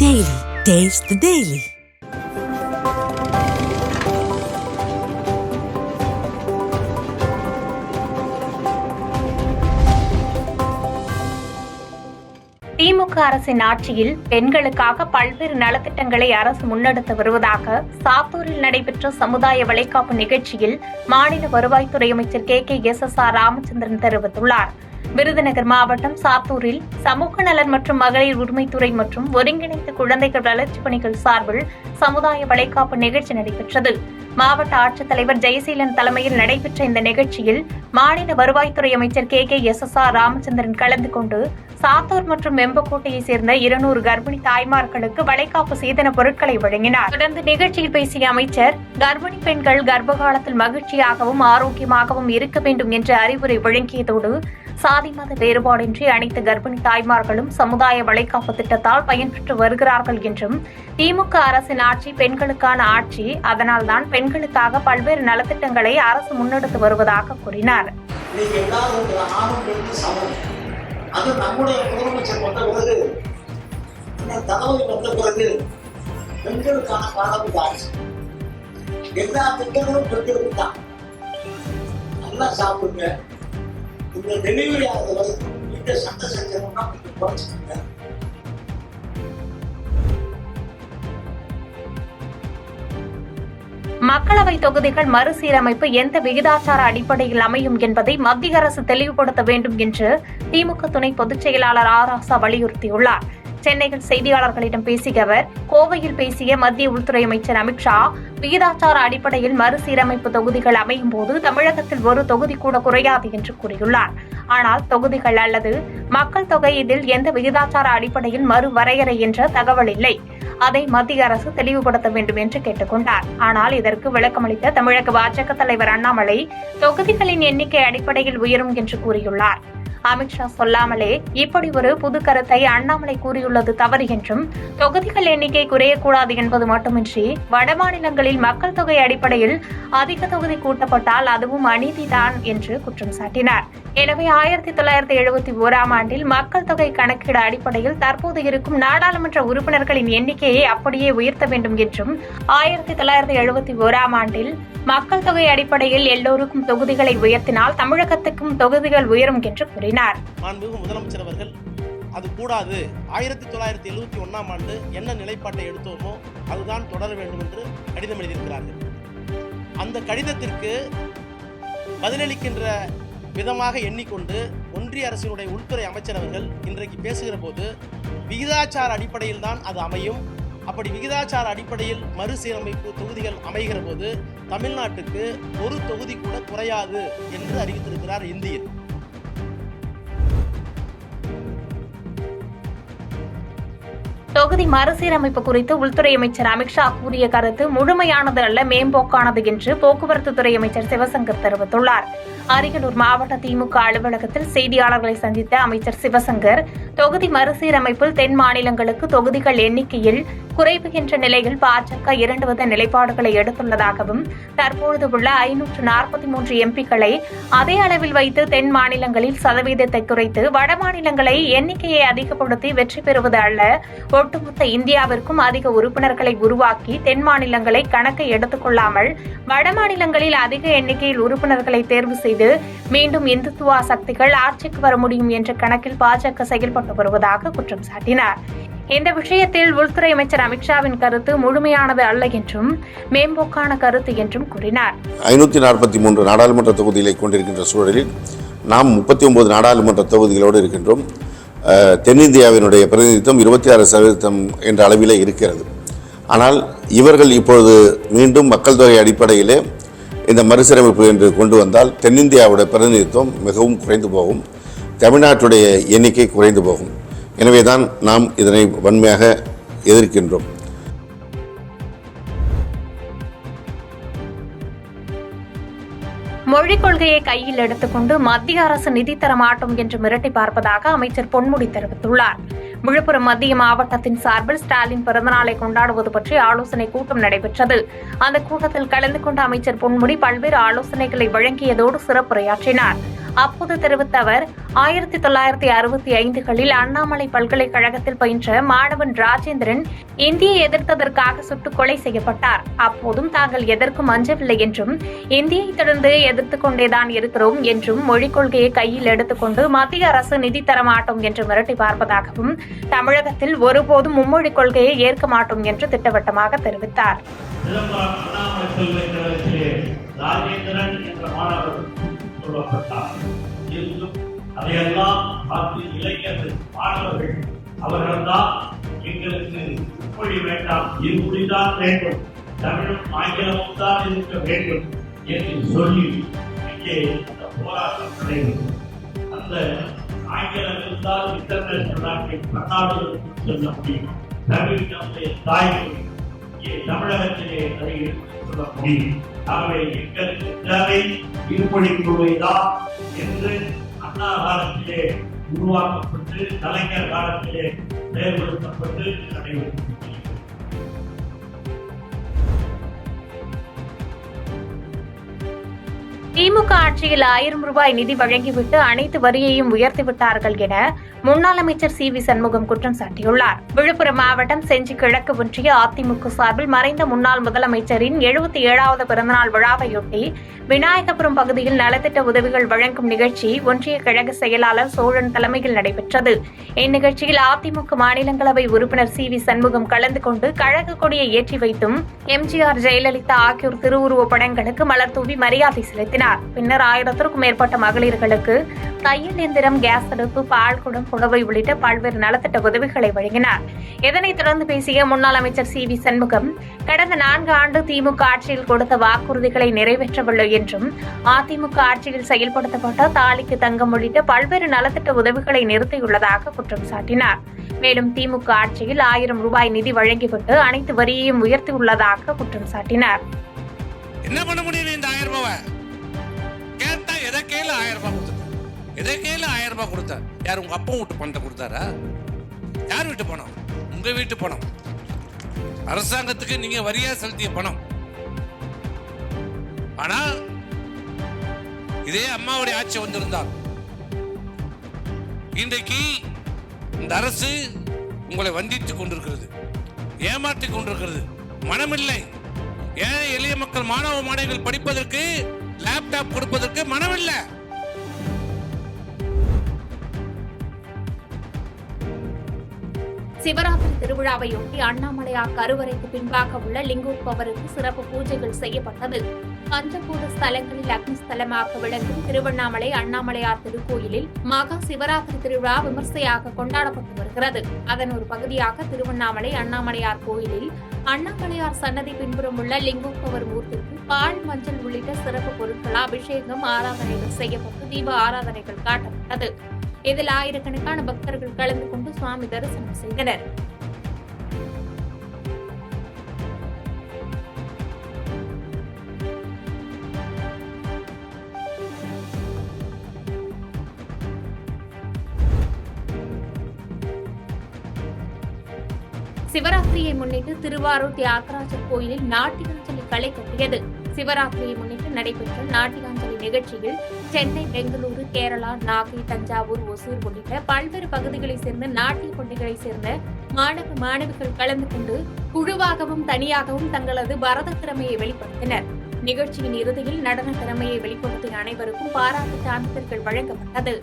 Daily. Taste the Daily. திமுக அரசின் ஆட்சியில் பெண்களுக்காக பல்வேறு நலத்திட்டங்களை அரசு முன்னெடுத்து வருவதாக சாத்தூரில் நடைபெற்ற சமுதாய வளைகாப்பு நிகழ்ச்சியில் மாநில வருவாய்த்துறை அமைச்சர் KKSSR ராமச்சந்திரன் தெரிவித்துள்ளார். விருதுநகர் மாவட்டம் சாத்தூரில் சமூக நலன் மற்றும் மகளிர் உரிமைத்துறை மற்றும் ஒருங்கிணைந்த குழந்தைகள் வளர்ச்சிப் பணிகள் சார்பில் சமுதாய வளைகாப்பு நிகழ்ச்சி நடைபெற்றது. மாவட்ட ஆட்சித்தலைவர் ஜெயசீலன் தலைமையில் நடைபெற்ற இந்த நிகழ்ச்சியில் மாநில வருவாய்த்துறை அமைச்சர் KKSSR ராமச்சந்திரன் கலந்து கொண்டு சாத்தூர் மற்றும் வெம்பக்கோட்டையைச் சேர்ந்த 200 கர்ப்பிணி தாய்மார்களுக்கு வளைகாப்பு சீதன பொருட்களை வழங்கினார். தொடர்ந்து நிகழ்ச்சியில் பேசிய அமைச்சர், கர்ப்பிணி பெண்கள் கர்ப்ப காலத்தில் மகிழ்ச்சியாகவும் ஆரோக்கியமாகவும் இருக்க வேண்டும் என்ற அறிவுரை வழங்கியதோடு சாதி மத வேறுபாடின்றி அனைத்து கர்ப்பிணி தாய்மார்களும் சமுதாய வளைகாப்பு திட்டத்தால் பயன்பெற்று வருகிறார்கள் என்றும், திமுக அரசின் ஆட்சி பெண்களுக்கான ஆட்சி, அதனால்தான் பெண்களுக்காக பல்வேறு நலத்திட்டங்களை அரசு முன்னெடுத்து வருவதாக கூறினார். அது நம்முடைய முதலமைச்சர் வந்த பிறகு, தகவல் வந்த பிறகு பெண்களுக்கான பாடம் ஆட்சி. எல்லா திட்டங்களும் பெண்களுக்கு தான். நல்லா சாப்பிடுங்க, இந்த டெலிவரி ஆகுது வரைக்கும் வீட்டை சண்டை செஞ்சோம்னா கொஞ்சம் குறைச்சிக்கோங்க. மக்களவை தொகுதிகள் மறுசீரமைப்பு எந்த விகிதாச்சார அடிப்படையில் அமையும் என்பதை மத்திய அரசு தெளிவுபடுத்த வேண்டும் என்று திமுக துணை பொதுச் செயலாளர் ராசா வலியுறுத்தியுள்ளார். சென்னையில் செய்தியாளர்களிடம் பேசிய அவர், கோவையில் பேசிய மத்திய உள்துறை அமைச்சர் அமித்ஷா, விகிதாச்சார அடிப்படையில் மறுசீரமைப்பு தொகுதிகள் அமையும் போது தமிழகத்தில் ஒரு தொகுதி கூட குறையாது என்று கூறியுள்ளார். ஆனால் தொகுதிகள் அல்லது மக்கள் தொகை இதில் எந்த விகிதாச்சார அடிப்படையில் மறுவரையறை என்ற தகவல் இல்லை. அதை மத்திய அரசு தெளிவுபடுத்த வேண்டும் என்று கேட்டுக் கொண்டார். ஆனால் இதற்கு விளக்கமளித்த தமிழக பாஜக தலைவர் அண்ணாமலை, தொகுதிகளின் எண்ணிக்கை அடிப்படையில் உயரும் என்று கூறியுள்ளார். அமித்ஷா சொல்லாமலே இப்படி ஒரு புது கருத்தை அண்ணாமலை கூறியுள்ளது தவறு என்றும், தொகுதிகள் எண்ணிக்கை குறையக்கூடாது என்பது மட்டுமின்றி வடமாநிலங்களில் மக்கள் தொகை அடிப்படையில் அதிக தொகுதி கூட்டப்பட்டால் அதுவும் அநீதிதான் என்று குற்றம் சாட்டினார். எனவே 1971 ஆண்டில் மக்கள் தொகை கணக்கீடு அடிப்படையில் தற்போது இருக்கும் நாடாளுமன்ற உறுப்பினர்களின் எண்ணிக்கையை அப்படியே உயர்த்த வேண்டும் என்றும், 1971 ஆண்டில் மக்கள் தொகை அடிப்படையில் எல்லோருக்கும் தொகுதிகளை உயர்த்தினால் தமிழகத்துக்கும் தொகுதிகள் உயரும் என்று கூறினார். மாண்புமிகு முதலமைச்சர் அவர்கள் அது கூடாது, 1971 ஆண்டு என்ன நிலைப்பாட்டை எடுத்தோமோ அதுதான் தொடர வேண்டும் என்று கடிதம் எழுதியிருக்கிறார்கள். அந்த கடிதத்திற்கு பதிலளிக்கின்ற விதமாக எண்ணிக்கொண்டு ஒன்றிய அரசினுடைய உள்துறை அமைச்சர் அவர்கள் இன்றைக்கு பேசுகிற போது விகிதாச்சார அடிப்படையில் தான் அது அமையும். அப்படி விகிதாச்சார அடிப்படையில் மறுசீரமைப்பு தொகுதிகள் அமைகிற போது தமிழ்நாட்டுக்கு ஒரு தொகுதி கூட குறையாது என்று அறிவித்திருக்கிறார் இந்தியில். தொகுதி மறுசீரமைப்பு குறித்து உள்துறை அமைச்சர் அமித்ஷா கூறிய கருத்து முழுமையானது அல்ல, மேம்போக்கானது என்று போக்குவரத்து துறை அமைச்சர் சிவசங்கர் தெரிவித்துள்ளார். அரியலூர் மாவட்ட திமுக அலுவலகத்தில் செய்தியாளர்களை சந்தித்த அமைச்சர் சிவசங்கர், தொகுதி மறுசீரமைப்பில் தென் மாநிலங்களுக்கு தொகுதிகள் எண்ணிக்கையில் குறைவு என்ற நிலையில் பாஜக 2 வித நிலைப்பாடுகளை எடுத்துள்ளதாகவும், தற்பொழுது உள்ள 543 எம்பிக்களை அதே அளவில் வைத்து தென் மாநிலங்களில் சதவீதத்தை குறைத்து வட மாநிலங்களை எண்ணிக்கையை அதிகப்படுத்தி வெற்றி பெறுவது அல்ல, ஒட்டுமொத்த இந்தியாவிற்கும் அதிக உறுப்பினர்களை உருவாக்கி தென் மாநிலங்களை கணக்கை எடுத்துக் கொள்ளாமல் வட மாநிலங்களில் அதிக எண்ணிக்கையில் உறுப்பினர்களை தேர்வு செய்து மீண்டும் இந்துத்துவா சக்திகள் ஆட்சிக்கு வர முடியும் என்ற கணக்கில் பாஜக செயல்பட்டு வருவதாக குற்றம் சாட்டினார். இந்த விஷயத்தில் உள்துறை அமைச்சர் அமித்ஷாவின் கருத்து முழுமையானது அல்ல என்றும் மேம்போக்கான கருத்து என்றும் கூறினார். 543 நாடாளுமன்ற தொகுதிகளை கொண்டிருக்கின்ற சூழலில் நாம் 39 நாடாளுமன்ற தொகுதிகளோடு இருக்கின்றோம். தென்னிந்தியாவினுடைய பிரதிநிதித்துவம் 26% என்ற அளவிலே இருக்கிறது. ஆனால் இவர்கள் இப்பொழுது மீண்டும் மக்கள் தொகை அடிப்படையிலே இந்த மறுசீரமைப்பு என்று கொண்டு வந்தால் தென்னிந்தியாவுடைய பிரதிநிதித்துவம் மிகவும் குறைந்து போகும், தமிழ்நாட்டுடைய எண்ணிக்கை குறைந்து போகும். எனவேதான் நாம் இதனை வன்மையாக எதிர்க்கின்றோம். மொழிக் கொள்கையை கையில் எடுத்துக்கொண்டு மத்திய அரசு நிதி தர மாட்டோம் என்று மிரட்டி பார்ப்பதாக அமைச்சர் பொன்முடி தெரிவித்துள்ளார். விழுப்புரம் மத்திய மாவட்டத்தின் சார்பில் ஸ்டாலின் பிறந்தநாளை கொண்டாடுவது பற்றி ஆலோசனை கூட்டம் நடைபெற்றது. அந்த கூட்டத்தில் கலந்து கொண்ட அமைச்சர் பொன்முடி பல்வேறு ஆலோசனைகளை வழங்கியதோடு சிறப்புரையாற்றினார். அப்போது தெரிவித்த அவர் 1965களில் அண்ணாமலை பல்கலைக்கழகத்தில் பயின்ற மாணவன் ராஜேந்திரன் இந்தியை எதிர்த்ததற்காக சுட்டுக் கொலை செய்யப்பட்டார். அப்போதும் தாங்கள் எதற்கும் அஞ்சவில்லை என்றும் இந்தியை தொடர்ந்து எதிர்த்துக் கொண்டேதான் இருக்கிறோம் என்றும் மொழிக் கொள்கையை கையில் எடுத்துக்கொண்டு மத்திய அரசு நிதி தரமாட்டோம் என்று மிரட்டி பார்ப்பதாகவும் தமிழகத்தில் ஒருபோதும் மும்மொழிக் கொள்கையை ஏற்க மாட்டோம் என்று திட்டவட்டமாக தெரிவித்தார். ராஜேந்திரன் என்ற மாணவர் சொல்லப்பட்டார். அதையெல்லாம் பார்த்து இளைஞர்கள் மாணவர்கள் அவர்கள்தான் எங்களுக்கு மும்மொழி வேண்டாம், இருமொழிதான் வேண்டும், தமிழும் ஆங்கிலமும் தான் இருக்க வேண்டும் என்று சொல்லி இங்கே அந்த போராட்டம் நடைபெறும். அந்த ஆங்கிலம் இருந்தால் இன்டர்நேஷனல் நாட்டில் பன்னாடுகளுக்கு செல்ல முடியும். தமிழ் நம்முடைய தாய்மொழி, இங்கே தமிழகத்திலே அதை எடுத்துச் சொல்ல முடியும். ஆகவே எங்களுக்கு தேவை இருமொழிக் கொள்கைதான் என்று அண்ணா காலத்திலே உருவாக்கப்பட்டு கலைஞர் காலத்திலே செயல்படுத்தப்பட்டு நடைபெறுகிறது. திமுக ஆட்சியில் 1000 ரூபாய் நிதி வழங்கிவிட்டு அனைத்து வரியையும் உயர்த்திவிட்டார்கள் என முன்னாள் அமைச்சர் சி.வி. சண்முகம் குற்றம் சாட்டியுள்ளார். விழுப்புரம் மாவட்டம் செஞ்சி கிழக்கு ஒன்றிய அதிமுக சார்பில் மறைந்த முன்னாள் முதலமைச்சரின் 77வது பிறந்தநாள் விழாவையொட்டி விநாயகபுரம் பகுதியில் நலத்திட்ட உதவிகள் வழங்கும் நிகழ்ச்சி ஒன்றிய கழக செயலாளர் சோழன் தலைமையில் நடைபெற்றது. இந்நிகழ்ச்சியில் அதிமுக மாநிலங்களவை உறுப்பினர் சி.வி. சண்முகம் கலந்து கொண்டு கழக கொடியை ஏற்றி வைத்தும் எம்ஜிஆர், ஜெயலலிதா ஆகியோர் திருவுருவப் படங்களுக்கு மலர் தூவி மரியாதை செலுத்தினார். பின்னர் 1000க்கும் மேற்பட்ட மகளிர்களுக்கு தையல் எந்திரம், கேஸ் அடுப்பு, பால்குடம், புடவை உள்ளிட்ட பல்வேறு நலத்திட்ட உதவிகளை வழங்கினார். இதனைத் தொடர்ந்து பேசிய முன்னாள் அமைச்சர் சி.வி. சண்முகம், கடந்த 4 ஆண்டு திமுக ஆட்சியில் கொடுத்த வாக்குறுதிகளை நிறைவேற்றவில்லை என்றும் அதிமுக ஆட்சியில் செயல்படுத்தப்பட்ட தாலிக்கு தங்கம் உள்ளிட்ட பல்வேறு நலத்திட்ட உதவிகளை நிறுத்தியுள்ளதாக குற்றம் சாட்டினார். மேலும் திமுக ஆட்சியில் 1000 ரூபாய் நிதி வழங்கிவிட்டு அனைத்து வரியையும் உயர்த்தியுள்ளதாக குற்றம் சாட்டினார். என்ன பண்ண முடியும்? இந்த 1000 ரூபாய் கேட்டா எதை கையில 1000 ரூபாய் கொடுத்தார், எதை கையில 1000 ரூபாய் கொடுத்தார்? யார் உங்க அப்பா வீட்டு பணத்தை கொடுத்தாரா? யார் வீட்டு பணம்? உங்க வீட்டு பணம். அரசாங்கத்துக்கு நீங்க வரியா செலுத்திய பணம். ஆனா இதே அம்மாவுடைய ஆட்சி வந்திருந்தால் இன்றைக்கு இந்த அரசு உங்களை வஞ்சித்துக் கொண்டிருக்கிறது, ஏமாற்றிக் கொண்டிருக்கிறது. மனமில்லை. ஏழை எளிய மக்கள், மாணவ மாணவிகள் படிப்பதற்கு லேப்டாப் கொடுப்பதற்கு மனமில்லை. சிவராத்திரி திருவிழாவையொட்டி அண்ணாமலையார் கருவறைக்கு பின்பாக உள்ள லிங்கோத்பவருக்கு சிறப்பு பூஜைகள் செய்யப்பட்டது. பஞ்சபூத ஸ்தலங்களில் அக்னி ஸ்தலமாக விளங்கும் திருவண்ணாமலை அண்ணாமலையார் திருக்கோயிலில் மகா சிவராத்திரி திருவிழா விமர்சையாக கொண்டாடப்பட்டு வருகிறது. அதன் ஒரு பகுதியாக திருவண்ணாமலை அண்ணாமலையார் கோயிலில் அண்ணாமலையார் சன்னதி பின்புறம் உள்ள லிங்கோத்பவர் மூர்த்திக்கு பால், மஞ்சள் உள்ளிட்ட சிறப்பு பொருட்கள் அபிஷேகம், ஆராதனைகள் செய்யப்பட்டு தீப ஆராதனைகள் காட்டப்பட்டது. இதில் ஆயிரக்கணக்கான பக்தர்கள் கலந்து கொண்டு சுவாமி தரிசனம் செய்தனர். சிவராத்திரியை முன்னிட்டு திருவாரூர் தியாகராஜர் கோயிலில் நாட்டியாஞ்சலி களை கட்டியது. சிவராத்திரியை முன்னிட்டு நடைபெற்ற நாட்டியாஞ்சலி நிகழ்ச்சியில் சென்னை, பெங்களூரு, கேரளா, நாகை, தஞ்சாவூர், ஒசூர் உள்ளிட்ட பல்வேறு பகுதிகளைச் சேர்ந்த நாட்டிய பண்டிகைகளைச் சேர்ந்த மாணவ மாணவிகள் கலந்து கொண்டு குழுவாகவும் தனியாகவும் தங்களது பரத திறமையை வெளிப்படுத்தினர். நிகழ்ச்சியின் இறுதியில் நடன திறமையை வெளிப்படுத்திய அனைவருக்கும் பாராட்டு சான்றிதழ்கள் வழங்கப்பட்டது.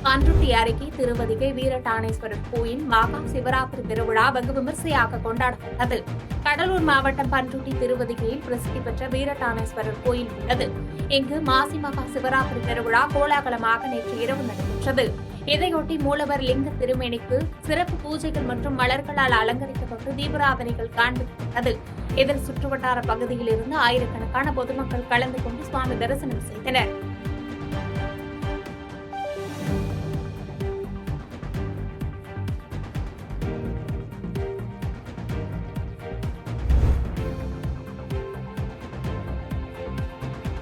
பண்ருட்டி அருகே திருவதிகை வீரட்டானேஸ்வரர் கோயில் மகா சிவராத்திரி திருவிழா வெகு விமர்சையாக கொண்டாடப்பட்டது. கடலூர் மாவட்டம் பண்ருட்டி திருவதிகையில் பிரசித்தி பெற்ற வீரட்டானேஸ்வரர் கோயில் உள்ளது. இங்கு மாசி மகா சிவராத்திரி திருவிழா கோலாகலமாக நேற்று இரவு நடைபெற்றது. இதையொட்டி மூலவர் லிங்க திருமேனிக்கு சிறப்பு பூஜைகள் மற்றும் மலர்களால் அலங்கரிக்கப்பட்டு தீபாராதனைகள் காண்பிக்கப்பட்டது. இதில் சுற்றுவட்டார பகுதியில் இருந்து ஆயிரக்கணக்கான பொதுமக்கள் கலந்து கொண்டு சுவாமி தரிசனம் செய்தனர்.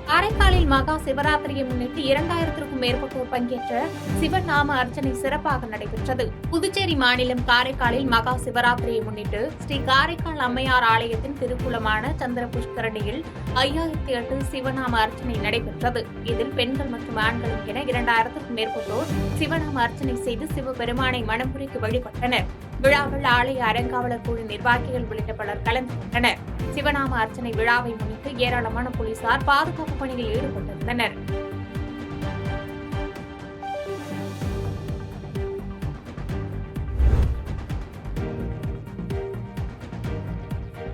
காரைக்காலில் மகா சிவராத்திரியை முன்னிட்டு 2000க்கும் மேற்பட்டோர் பங்கேற்ற சிவநாம அர்ச்சனை சிறப்பாக நடைபெற்றது. புதுச்சேரி மாநிலம் காரைக்காலில் மகா சிவராத்திரியை முன்னிட்டு ஸ்ரீ காரைக்கால் அம்மையார் ஆலயத்தின் திருக்குளமான சந்திர புஷ்கரணியில் 5008 சிவநாம அர்ச்சனை நடைபெற்றது. இதில் பெண்கள் மற்றும் ஆண்களும் என 2000க்கும் மேற்பட்டோர் சிவநாம அர்ச்சனை செய்து சிவபெருமானை மனமுறைக்கு வழிபட்டனர். விழாவில் ஆலய அறங்காவலர் குழு நிர்வாகிகள் உள்ளிட்ட பலர் கலந்து கொண்டனர். சிவநாம அர்ச்சனை விழாவை முன்னிட்டு ஏராளமான போலீசார் பாதுகாப்பு பணியில் ஈடுபட்டிருந்தனர்.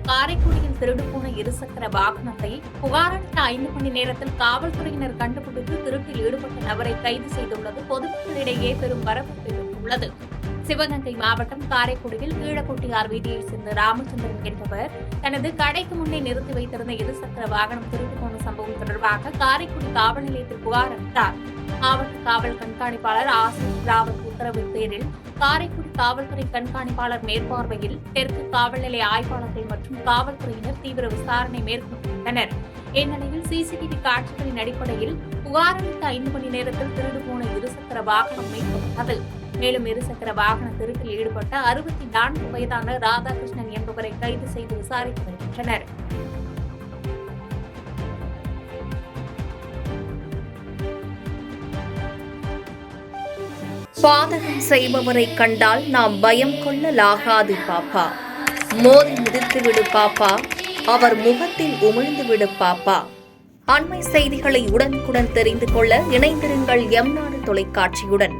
காரைக்குடியில் திருடு போன இருசக்கர வாகனத்தை புகாரளித்த 5 மணி நேரத்தில் காவல்துறையினர் கண்டுபிடித்து திருட்டில் ஈடுபட்ட நபரை கைது செய்துள்ளது பொதுமக்களிடையே பெரும் பரபரப்பை பெற்றுள்ளது. சிவகங்கை மாவட்டம் காரைக்குடியில் கீழக்கொட்டியார் வீதியைச் சேர்ந்த ராமச்சந்திரன் என்பவர் தனது கடைக்கு முன்னே நிறுத்தி வைத்திருந்த இருசக்கர வாகனம் திருடு போன சம்பவம் தொடர்பாக காரைக்குடி காவல் நிலையத்தில் புகார் அளித்தார். மாவட்ட காவல் கண்காணிப்பாளர் ஆசிஷ் ராவத் உத்தரவின் பேரில் காரைக்குடி காவல்துறை கண்காணிப்பாளர் மேற்பார்வையில் தெற்கு காவல் நிலைய ஆய்வாளர்கள் மற்றும் காவல்துறையினர் தீவிர விசாரணை மேற்கொண்டிருந்தனர். இந்நிலையில் சிசிடிவி காட்சிகளின் அடிப்படையில் புகார் அளித்த 5 மணி நேரத்தில் திருடு போன இருசக்கர வாகனம் மீட்கப்பட்டது. மேலும் இருசக்கர வாகன திருட்டில் ஈடுபட்ட 64 வயதான ராதாகிருஷ்ணன் என்பவரை கைது செய்து விசாரித்து வருகின்றனர். பாதகம் செய்பவரை கண்டால் நாம் பயம் கொள்ளலாகாது பாப்பா. மோதி மிதித்து விடு பாப்பா, அவர் முகத்தில் உமிழ்ந்து விடு பாப்பா. அண்மை செய்திகளை உடனுக்குடன் தெரிந்து கொள்ள இணைந்திருங்கள் எம் நாடு தொலைக்காட்சியுடன்.